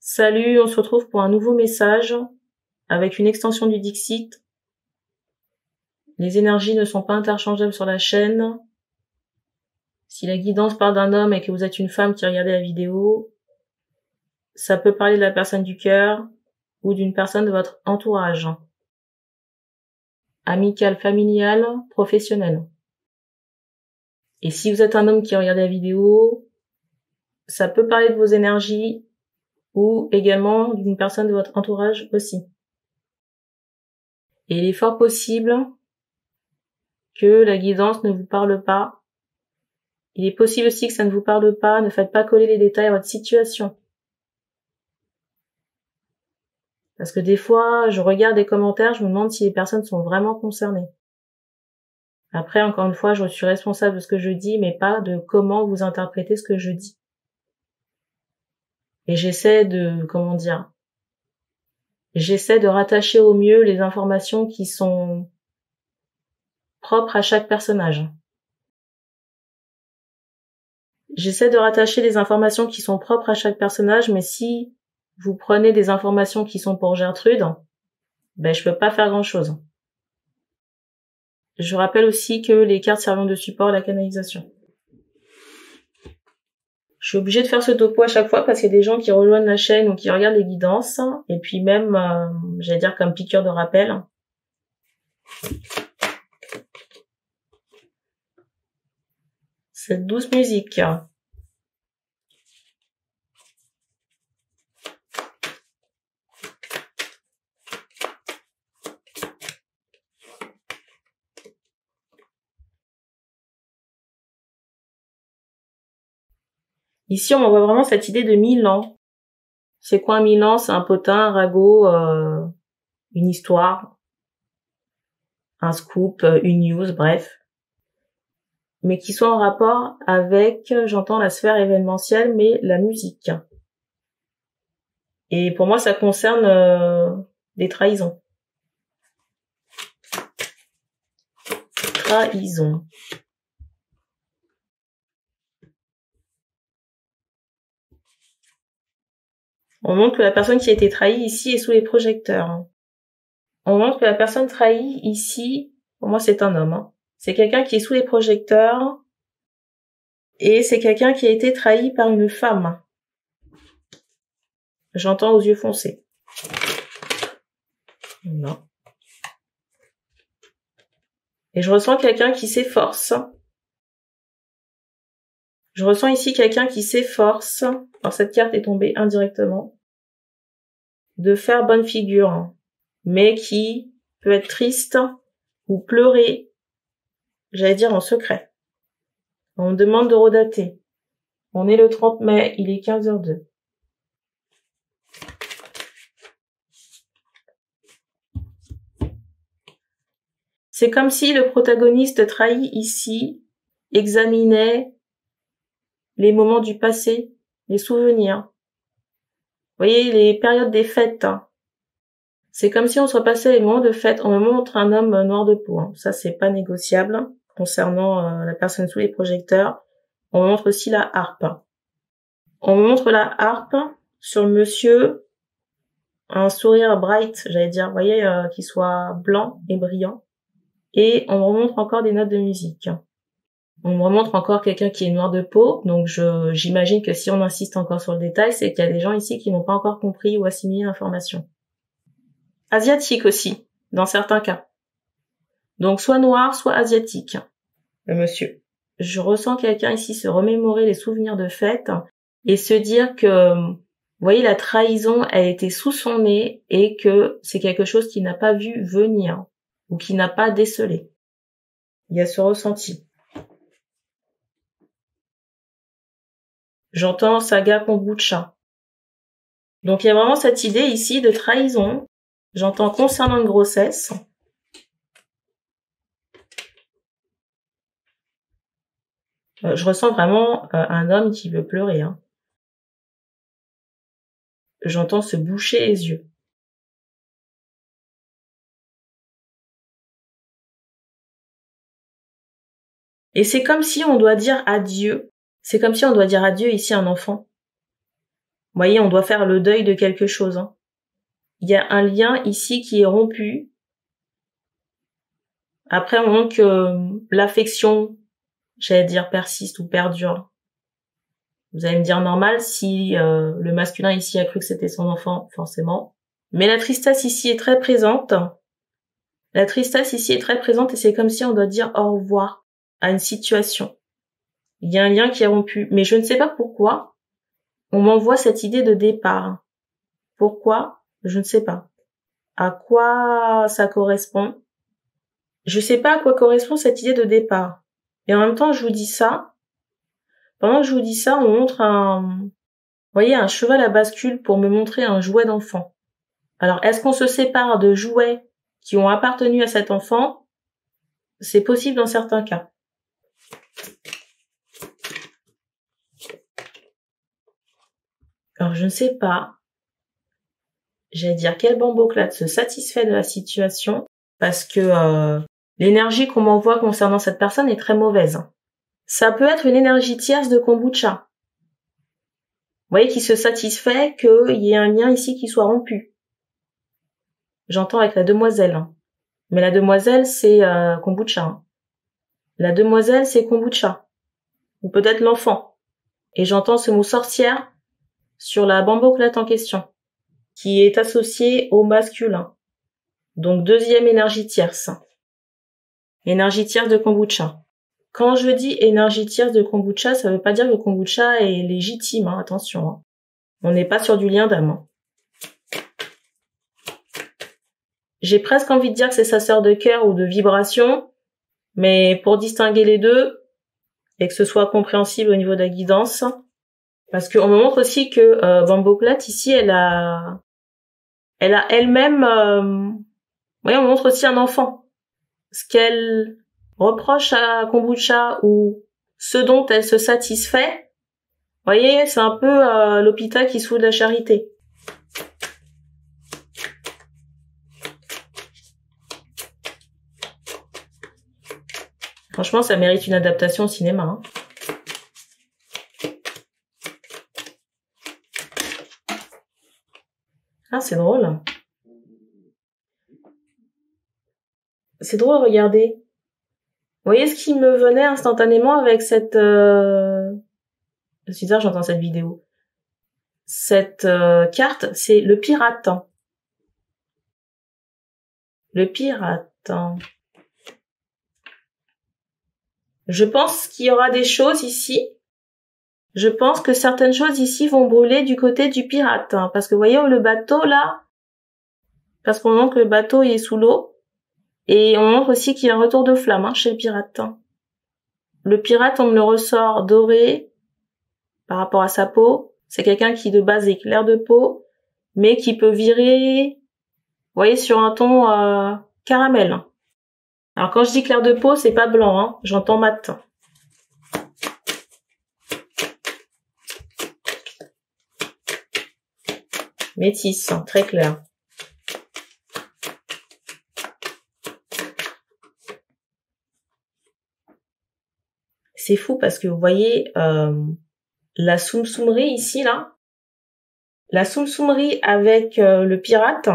Salut, on se retrouve pour un nouveau message avec une extension du Dixit. Les énergies ne sont pas interchangeables sur la chaîne. Si la guidance parle d'un homme et que vous êtes une femme qui regardez la vidéo, ça peut parler de la personne du cœur ou d'une personne de votre entourage. Amical, familial, professionnel. Et si vous êtes un homme qui regarde la vidéo, ça peut parler de vos énergies ou également d'une personne de votre entourage aussi. Et il est fort possible que la guidance ne vous parle pas. Il est possible aussi que ça ne vous parle pas. Ne faites pas coller les détails à votre situation. Parce que des fois, je regarde des commentaires, je me demande si les personnes sont vraiment concernées. Après, encore une fois, je suis responsable de ce que je dis, mais pas de comment vous interprétez ce que je dis. Et j'essaie de rattacher au mieux les informations qui sont propres à chaque personnage. J'essaie de rattacher les informations qui sont propres à chaque personnage, mais si vous prenez des informations qui sont pour Gertrude, je peux pas faire grand chose. Je rappelle aussi que les cartes servent de support à la canalisation. Je suis obligée de faire ce topo à chaque fois parce qu'il y a des gens qui rejoignent la chaîne ou qui regardent les guidances, et puis même, j'allais dire comme piqûre de rappel. Cette douce musique. Ici, on voit vraiment cette idée de Milan. C'est quoi un Milan? C'est un potin, un ragot, une histoire, un scoop, une news, bref. Mais qui soit en rapport avec, j'entends la sphère événementielle, mais la musique. Et pour moi, ça concerne des trahisons. Trahison. On montre que la personne qui a été trahie ici est sous les projecteurs. On montre que la personne trahie ici, pour moi c'est un homme. C'est quelqu'un qui est sous les projecteurs et c'est quelqu'un qui a été trahi par une femme. J'entends aux yeux foncés. Non. Et je ressens quelqu'un qui s'efforce. Je ressens ici quelqu'un qui s'efforce, alors cette carte est tombée indirectement, de faire bonne figure, mais qui peut être triste ou pleurer, j'allais dire en secret. On me demande de redater. On est le 30 mai, il est 15h02. C'est comme si le protagoniste trahi ici examinait les moments du passé, les souvenirs. Vous voyez, les périodes des fêtes. C'est comme si on se repassait les moments de fête. On me montre un homme noir de peau. Ça, c'est pas négociable concernant la personne sous les projecteurs. On me montre aussi la harpe. On me montre la harpe sur le monsieur, un sourire bright, j'allais dire, vous voyez, qui soit blanc et brillant. Et on me remontre encore des notes de musique. On me remontre encore quelqu'un qui est noir de peau, donc j'imagine que si on insiste encore sur le détail, c'est qu'il y a des gens ici qui n'ont pas encore compris ou assimilé l'information. Asiatique aussi, dans certains cas. Donc soit noir, soit asiatique, le monsieur. Je ressens quelqu'un ici se remémorer les souvenirs de fête et se dire que, vous voyez, la trahison, elle était sous son nez et que c'est quelque chose qu'il n'a pas vu venir ou qu'il n'a pas décelé. Il y a ce ressenti. J'entends saga kombucha. Donc il y a vraiment cette idée ici de trahison. J'entends concernant une grossesse. Je ressens vraiment un homme qui veut pleurer. J'entends se boucher les yeux. Et c'est comme si on doit dire adieu. C'est comme si on doit dire adieu ici à un enfant. voyez, on doit faire le deuil de quelque chose. Hein. Il y a un lien ici qui est rompu. Après, on montre que l'affection, j'allais dire, persiste ou perdure. Vous allez me dire normal si le masculin ici a cru que c'était son enfant, forcément. Mais la tristesse ici est très présente. La tristesse ici est très présente et c'est comme si on doit dire au revoir à une situation. Il y a un lien qui est rompu. Mais je ne sais pas pourquoi on m'envoie cette idée de départ. Pourquoi? Je ne sais pas. À quoi ça correspond? Je sais pas à quoi correspond cette idée de départ. Et en même temps, je vous dis ça. Pendant que je vous dis ça, on montre vous voyez, un cheval à bascule pour me montrer un jouet d'enfant. Alors, est-ce qu'on se sépare de jouets qui ont appartenu à cet enfant? C'est possible dans certains cas. Alors, je ne sais pas. J'allais dire quel bamboclate se satisfait de la situation parce que l'énergie qu'on m'envoie concernant cette personne est très mauvaise. Ça peut être une énergie tierce de kombucha. Vous voyez, qui se satisfait qu'il y ait un lien ici qui soit rompu. J'entends avec la demoiselle. Mais la demoiselle, c'est kombucha. La demoiselle, c'est kombucha. Ou peut-être l'enfant. Et j'entends ce mot sorcière sur la bamboclate en question, qui est associée au masculin. Donc deuxième énergie tierce. Énergie tierce de kombucha. Quand je dis énergie tierce de kombucha, ça veut pas dire que le kombucha est légitime, hein, attention. Hein. On n'est pas sur du lien d'âme. Hein. J'ai presque envie de dire que c'est sa sœur de cœur ou de vibration, mais pour distinguer les deux, et que ce soit compréhensible au niveau de la guidance, parce qu'on me montre aussi que Bamboclate, ici, elle a elle-même, voyez, on me montre aussi un enfant. Ce qu'elle reproche à Kombucha ou ce dont elle se satisfait, voyez, c'est un peu l'hôpital qui se fout de la charité. Franchement, ça mérite une adaptation au cinéma. Hein. Ah, c'est drôle. C'est drôle, regardez. Vous voyez ce qui me venait instantanément avec cette... C'est bizarre, j'entends cette vidéo. Cette carte, c'est le pirate. Le pirate. Je pense qu'il y aura des choses ici. Je pense que certaines choses ici vont brûler du côté du pirate. Parce que vous voyez le bateau là, parce qu'on montre que le bateau il est sous l'eau. Et on montre aussi qu'il y a un retour de flamme chez le pirate. Le pirate, on me le ressort doré par rapport à sa peau. C'est quelqu'un qui de base est clair de peau, mais qui peut virer, vous voyez, sur un ton caramel. Alors quand je dis clair de peau, c'est pas blanc, hein, j'entends mat. Métis, très clair. C'est fou parce que vous voyez la soum-soumerie ici, là. La soum-soumerie avec le pirate.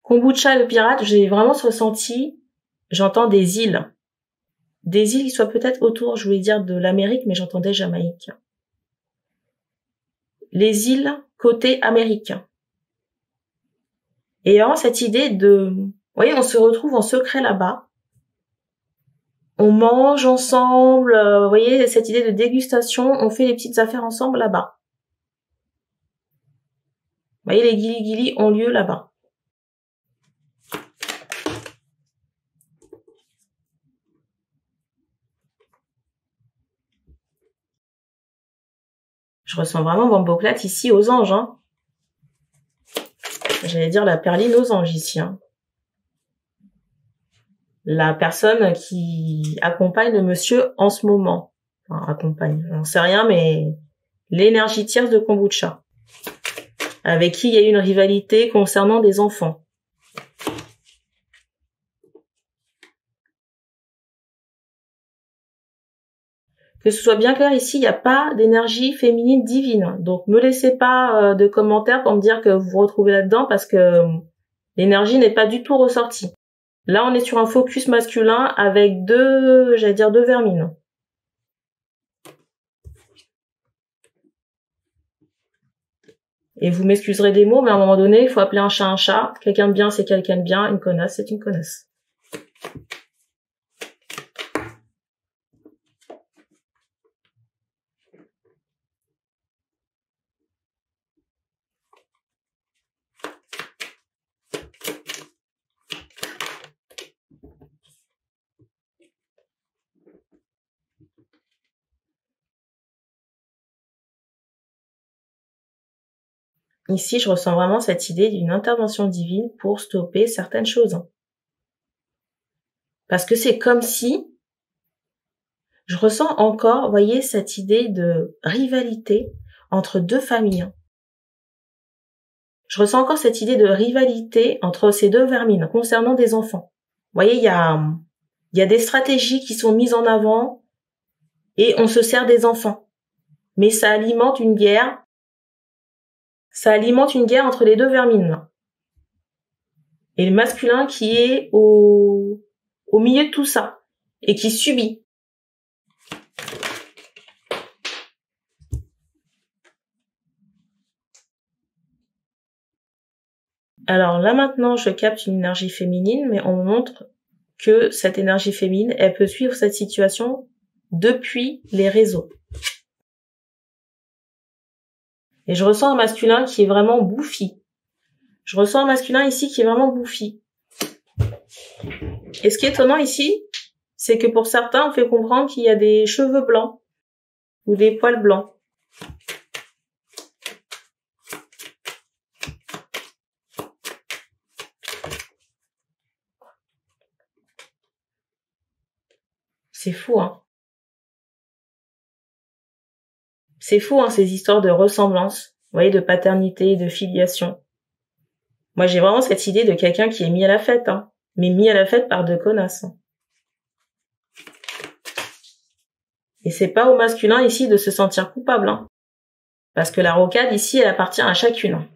Kombucha et le pirate, j'ai vraiment ressenti, j'entends des îles. Des îles qui soient peut-être autour, je voulais dire, de l'Amérique, mais j'entendais Jamaïque. Les îles côté américain. Et vraiment cette idée de... Vous voyez, on se retrouve en secret là-bas. On mange ensemble, vous voyez, cette idée de dégustation, on fait les petites affaires ensemble là-bas. Vous voyez, les guili-guili ont lieu là-bas. Je ressens vraiment Bamboclate ici aux anges. Hein. J'allais dire la perline aux anges ici. Hein. La personne qui accompagne le monsieur en ce moment. Enfin, accompagne, j'en sais rien, mais l'énergie tierce de Kombucha. Avec qui il y a eu une rivalité concernant des enfants. Que ce soit bien clair ici, il n'y a pas d'énergie féminine divine. Donc, me laissez pas de commentaires pour me dire que vous vous retrouvez là-dedans parce que l'énergie n'est pas du tout ressortie. Là, on est sur un focus masculin avec deux vermines. Et vous m'excuserez des mots, mais à un moment donné, il faut appeler un chat un chat. Quelqu'un de bien, c'est quelqu'un de bien. Une connasse, c'est une connasse. Ici, je ressens vraiment cette idée d'une intervention divine pour stopper certaines choses. Parce que c'est comme si je ressens encore, voyez, cette idée de rivalité entre deux familles. Je ressens encore cette idée de rivalité entre ces deux vermines concernant des enfants. Vous voyez, il y a des stratégies qui sont mises en avant et on se sert des enfants. Mais ça alimente une guerre. Ça alimente une guerre entre les deux vermines. Et le masculin qui est au milieu de tout ça et qui subit. Alors là maintenant, je capte une énergie féminine, mais on me montre que cette énergie féminine, elle peut suivre cette situation depuis les réseaux. Et je ressens un masculin qui est vraiment bouffi. Je ressens un masculin ici qui est vraiment bouffi. Et ce qui est étonnant ici, c'est que pour certains, on fait comprendre qu'il y a des cheveux blancs ou des poils blancs. C'est fou, hein. C'est fou, hein, ces histoires de ressemblance, vous voyez, de paternité, de filiation. Moi, j'ai vraiment cette idée de quelqu'un qui est mis à la fête, hein, mais mis à la fête par deux connasses. Et c'est pas au masculin ici de se sentir coupable, hein, parce que la rocade ici, elle appartient à chacune.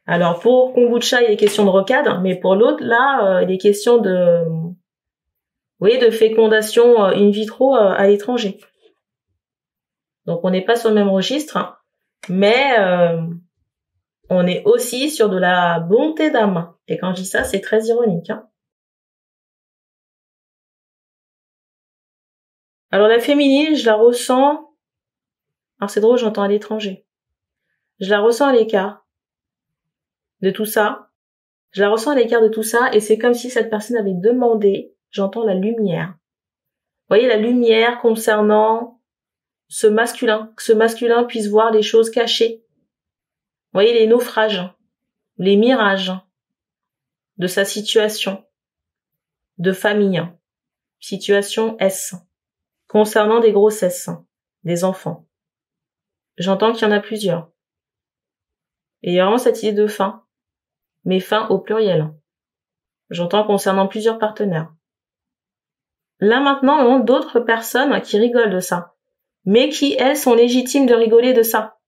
Alors pour Kombucha, il est question de rocade, mais pour l'autre, là, il est question de, de fécondation in vitro à l'étranger. Donc on n'est pas sur le même registre, hein, mais on est aussi sur de la bonté d'âme. Et quand je dis ça, c'est très ironique. Hein. Alors la féminine, je la ressens... Alors c'est drôle, j'entends à l'étranger. Je la ressens à l'écart de tout ça. Je la ressens à l'écart de tout ça, et c'est comme si cette personne avait demandé, j'entends la lumière. Vous voyez, la lumière concernant ce masculin, que ce masculin puisse voir les choses cachées. Vous voyez, les naufrages, les mirages de sa situation de famille, situation S, concernant des grossesses, des enfants. J'entends qu'il y en a plusieurs. Et il y a vraiment cette idée de fin, mais fin au pluriel. J'entends concernant plusieurs partenaires. Là maintenant, on a d'autres personnes qui rigolent de ça, mais qui, elles, sont légitimes de rigoler de ça.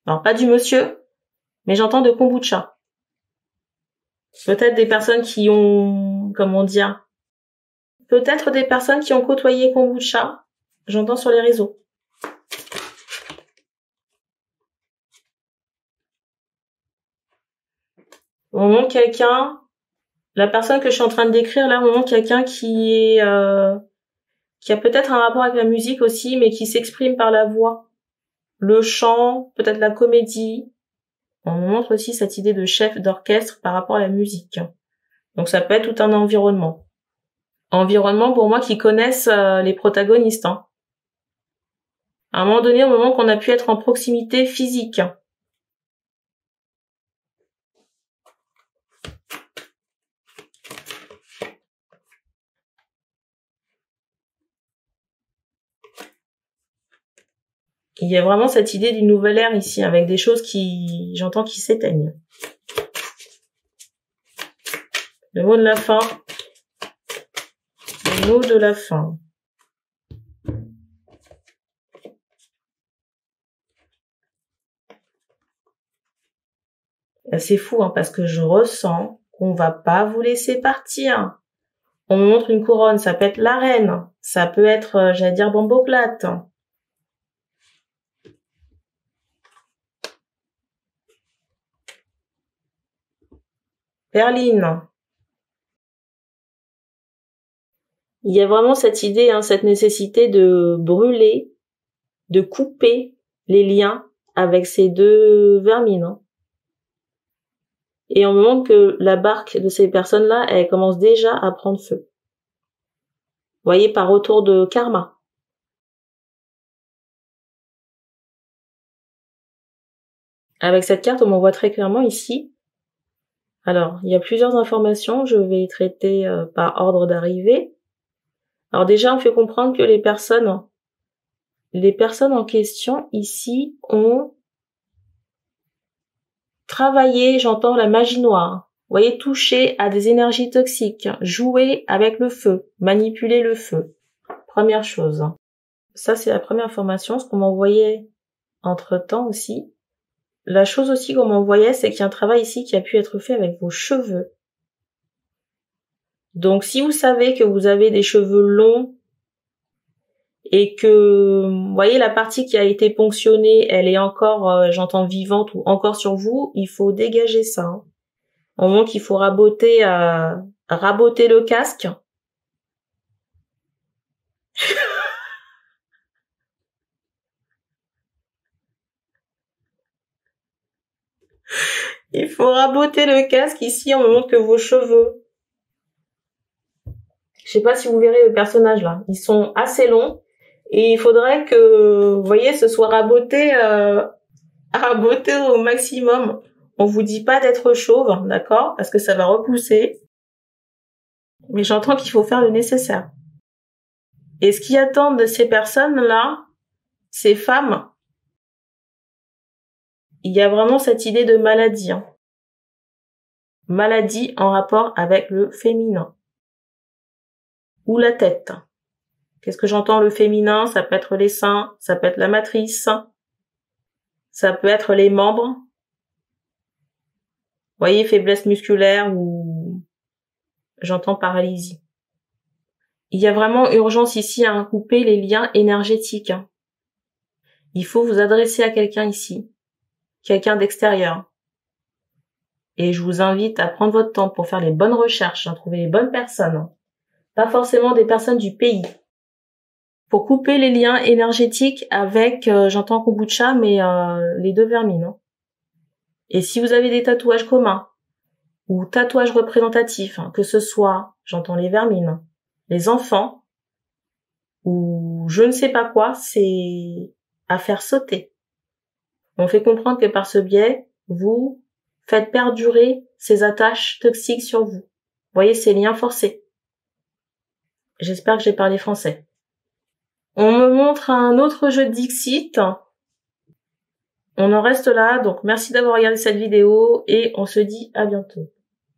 Alors, pas du monsieur, mais j'entends de kombucha. Peut-être des personnes qui ont, comment dire, peut-être des personnes qui ont côtoyé kombucha, j'entends sur les réseaux. Au moment quelqu'un, la personne que je suis en train de décrire là, au moment quelqu'un qui a peut-être un rapport avec la musique aussi, mais qui s'exprime par la voix, le chant, peut-être la comédie. On me montre aussi cette idée de chef d'orchestre par rapport à la musique. Donc ça peut être tout un environnement. Environnement pour moi qui connaissent les protagonistes. Hein. À un moment donné, au moment qu'on a pu être en proximité physique. Il y a vraiment cette idée d'une nouvelle ère ici, avec des choses qui, j'entends, qui s'éteignent. Le mot de la fin. Le mot de la fin. C'est fou, hein, parce que je ressens qu'on va pas vous laisser partir. On me montre une couronne, ça peut être la reine, ça peut être, j'allais dire, Bamboclate. Perline. Il y a vraiment cette idée, hein, cette nécessité de brûler, de couper les liens avec ces deux vermines. Hein. Et on me montre que la barque de ces personnes-là, elle commence déjà à prendre feu. Vous voyez, par retour de karma. Avec cette carte, on m'en voit très clairement ici. Alors, il y a plusieurs informations, je vais traiter par ordre d'arrivée. Alors déjà, on fait comprendre que les personnes en question ici ont travaillé, j'entends la magie noire. Vous voyez, toucher à des énergies toxiques, jouer avec le feu, manipuler le feu. Première chose. Ça, c'est la première information, ce qu'on m'envoyait entre-temps aussi. La chose aussi qu'on m'envoyait, c'est qu'il y a un travail ici qui a pu être fait avec vos cheveux. Donc, si vous savez que vous avez des cheveux longs et que, vous voyez, la partie qui a été ponctionnée, elle est encore, j'entends vivante ou encore sur vous, il faut dégager ça. Hein. Au moment qu'il faut raboter le casque. Il faut raboter le casque ici, on me montre que vos cheveux. Je sais pas si vous verrez le personnage là. Ils sont assez longs et il faudrait que, vous voyez, ce soit raboté au maximum. On vous dit pas d'être chauve, d'accord? Parce que ça va repousser. Mais j'entends qu'il faut faire le nécessaire. Et ce qui attend de ces personnes-là, ces femmes, il y a vraiment cette idée de maladie. Hein. Maladie en rapport avec le féminin. Ou la tête. Qu'est-ce que j'entends le féminin? Ça peut être les seins, ça peut être la matrice, ça peut être les membres. Vous voyez, faiblesse musculaire ou j'entends paralysie. Il y a vraiment urgence ici à couper les liens énergétiques. Il faut vous adresser à quelqu'un ici, quelqu'un d'extérieur. Et je vous invite à prendre votre temps pour faire les bonnes recherches, trouver les bonnes personnes. Pas forcément des personnes du pays. Pour couper les liens énergétiques avec, j'entends kombucha, mais les deux vermines. Hein. Et si vous avez des tatouages communs, ou tatouages représentatifs, que ce soit, j'entends les vermines, les enfants, ou je ne sais pas quoi, c'est à faire sauter. On fait comprendre que par ce biais, vous faites perdurer ces attaches toxiques sur vous. Vous voyez, ces liens forcés. J'espère que j'ai parlé français. On me montre un autre jeu de Dixit. On en reste là, donc merci d'avoir regardé cette vidéo et on se dit à bientôt.